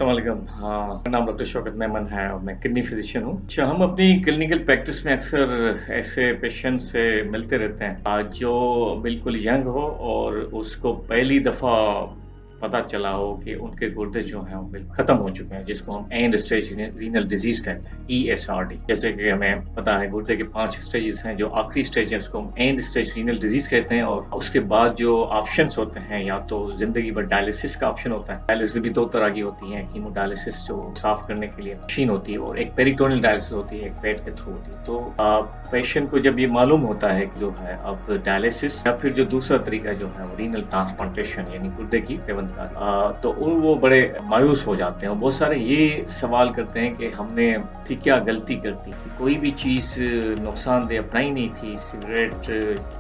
अस्सलामुअलैकुम। हाँ, मेरा नाम डॉक्टर शौकत मेमन है और मैं किडनी फिजिशियन हूँ। अच्छा, हम अपनी क्लिनिकल प्रैक्टिस में अक्सर ऐसे पेशेंट से मिलते रहते हैं जो बिल्कुल यंग हो और उसको पहली दफ़ा पता चला हो कि उनके गुर्दे जो हैं वो बिल्कुल ख़त्म हो चुके हैं, जिसको हम एंड स्टेज रीनल डिजीज़ कहते हैं, ESRD। जैसे कि हमें पता है गुर्दे के 5 स्टेजेस हैं, जो आखिरी स्टेज है उसको हम एंड स्टेज रीनल डिजीज़ कहते हैं और उसके बाद जो ऑप्शंस होते हैं या तो ज़िंदगी भर डायलिसिस का ऑप्शन होता है। डायलिसिस भी 2 तरह की होती है, कीमोडायलिसिस जो साफ़ करने के लिए मशीन होती है और एक पेरिटोनियल डायलिसिस होती है, एक पेट के थ्रू होती है। तो पेशेंट को जब ये मालूम होता है कि जो है अब डायलिसिस या फिर जो दूसरा तरीका जो है वो रीनल ट्रांसप्लांटेशन यानी गुर्दे की पेवंदकारी, तो वो बड़े मायूस हो जाते हैं। बहुत सारे ये सवाल करते हैं कि हमने ऐसी क्या गलती कर दी, कोई भी चीज़ नुकसानदेह अपनाई नहीं थी, सिगरेट,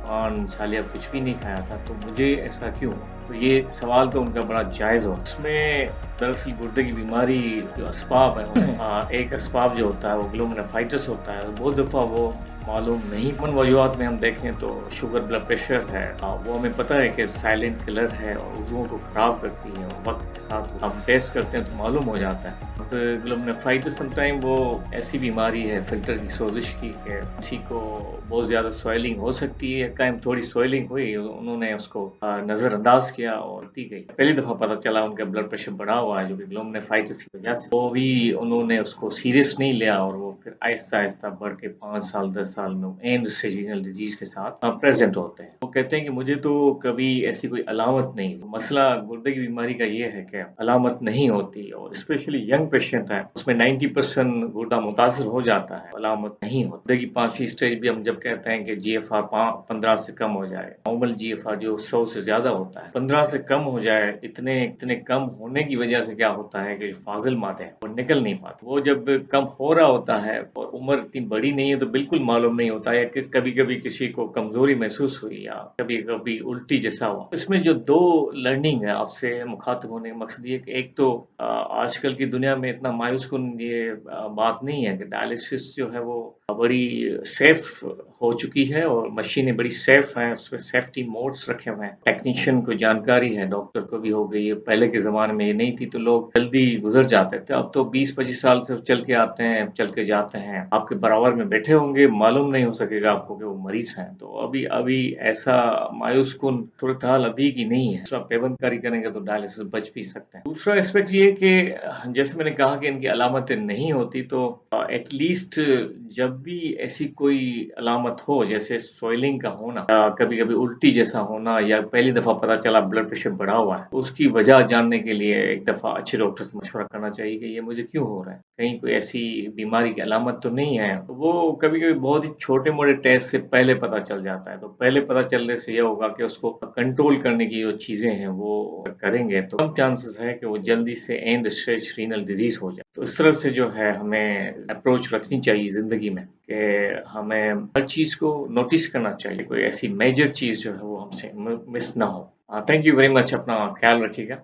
पान, छालिया कुछ भी नहीं खाया था, तो मुझे ऐसा क्यों हुआ? तो ये सवाल तो उनका बड़ा जायज़ हो। उसमें दरअसल गुर्दे की बीमारी जो असबाब है, एक असबाब जो होता है वो ग्लोमेरुलाइटिस होता है। बहुत दफ़ा वो मालूम नहीं। उन वजूहात में हम देखें तो शुगर, ब्लड प्रेशर है, वो हमें पता है कि साइलेंट किलर है और उज़वों को ख़राब करती है और वक्त के साथ हम टेस्ट करते हैं तो मालूम हो जाता है। ग्लोमेरुलाइटिस समटाइम वो ऐसी बीमारी है फिल्टर की सोजिश की कि किसी को बहुत ज़्यादा स्वेलिंग हो सकती है। कायम थोड़ी स्वेलिंग हुई, उन्होंने उसको नज़रअंदाज किया और दी गई। पहली दफ़ा पता चला उनका ब्लड प्रेशर बढ़ा हुआ है जो कि ग्लोमेरुलाइटिस की वजह से। वो भी उन्होंने उसको सीरियस नहीं लिया और वो फिर आहिस्ता-आहिस्ता बढ़ के 5 साल 10 साल में एंड स्टेज रीनल डिजीज़ के साथ प्रेज़ेंट होते हैं। वो कहते हैं कि मुझे तो कभी ऐसी कोई अलामत नहीं। मसला गुर्दे की बीमारी का ये है कि अलामत नहीं होती और स्पेशली यंग पेशेंट है उसमें 90% गुर्दा मुतासर हो जाता है, अलामत नहीं होती। गुर्दे की 5वीं स्टेज भी हम जब कहते हैं कि GFR 15 से कम हो जाए, नॉर्मल GFR जो 100 से ज़्यादा होता है, 15 से कम हो जाए, इतने इतने कम होने की वजह से क्या होता है कि जो फाजिल मादे हैं वो निकल नहीं पाते। वो जब कम हो रहा होता है और उम्र इतनी बड़ी नहीं है तो बिल्कुल मालूम नहीं होता है कि कभी-कभी किसी को कमज़ोरी महसूस हुई या कभी-कभी उल्टी जैसा हुआ। इसमें जो 2 लर्निंग है आपसे मुखातिब होने का मकसद ये है कि एक तो आजकल की दुनिया में इतना मायूस-कुन ये बात नहीं है कि डायलिसिस जो है वो बड़ी सेफ हो चुकी है और मशीनें बड़ी सेफ हैं, उसमें सेफ्टी मोड्स रखे हुए हैं। टेक्नीशियन को जानकारी है, डॉक्टर को भी हो गई है। पहले के ज़माने में ये नहीं थी तो लोग जल्दी गुज़र जाते थे। अब तो 20-25 साल से चल के आते हैं, चल के जाते हैं। आपके बराबर में बैठे होंगे, मालूम नहीं हो सकेगा आपको कि वो मरीज़ हैं। तो अभी अभी ऐसा मायूस-कुन सूरत-हाल अभी की नहीं है। दूसरा पेवंदकारी करेंगे तो डायलिसिस बच भी सकते हैं। दूसरा एस्पेक्ट ये है कि जैसे मैंने कहा कि इनकी अलामतें नहीं होती तो एट लीस्ट जब भी ऐसी कोई अलामत हो जैसे स्वेलिंग का होना, कभी-कभी उल्टी जैसा होना या पहली दफ़ा पता चला ब्लड प्रेशर बढ़ा हुआ है, उसकी वजह जानने के लिए एक दफ़ा अच्छे डॉक्टर से मशवरा करना चाहिए कि ये मुझे क्यों हो रहा है? कहीं कोई ऐसी बीमारी की अलामत तो नहीं है? तो वो कभी-कभी बहुत ही छोटे-मोटे टेस्ट से पहले पता चल जाता है। तो पहले पता चलने से ये होगा कि उसको कंट्रोल करने की जो चीज़ें हैं वो करेंगे तो कम चांसेस है कि वो जल्दी से एंड स्टेज रीनल डिज़ीज़ हो जाए। तो इस तरह से जो है हमें अप्रोच रखनी चाहिए ज़िंदगी में कि हमें हर चीज़ को नोटिस करना चाहिए। कोई ऐसी मेजर चीज़ जो है वो हमसे मिस ना हो। Thank you very much. अपना ख़्याल रखिएगा।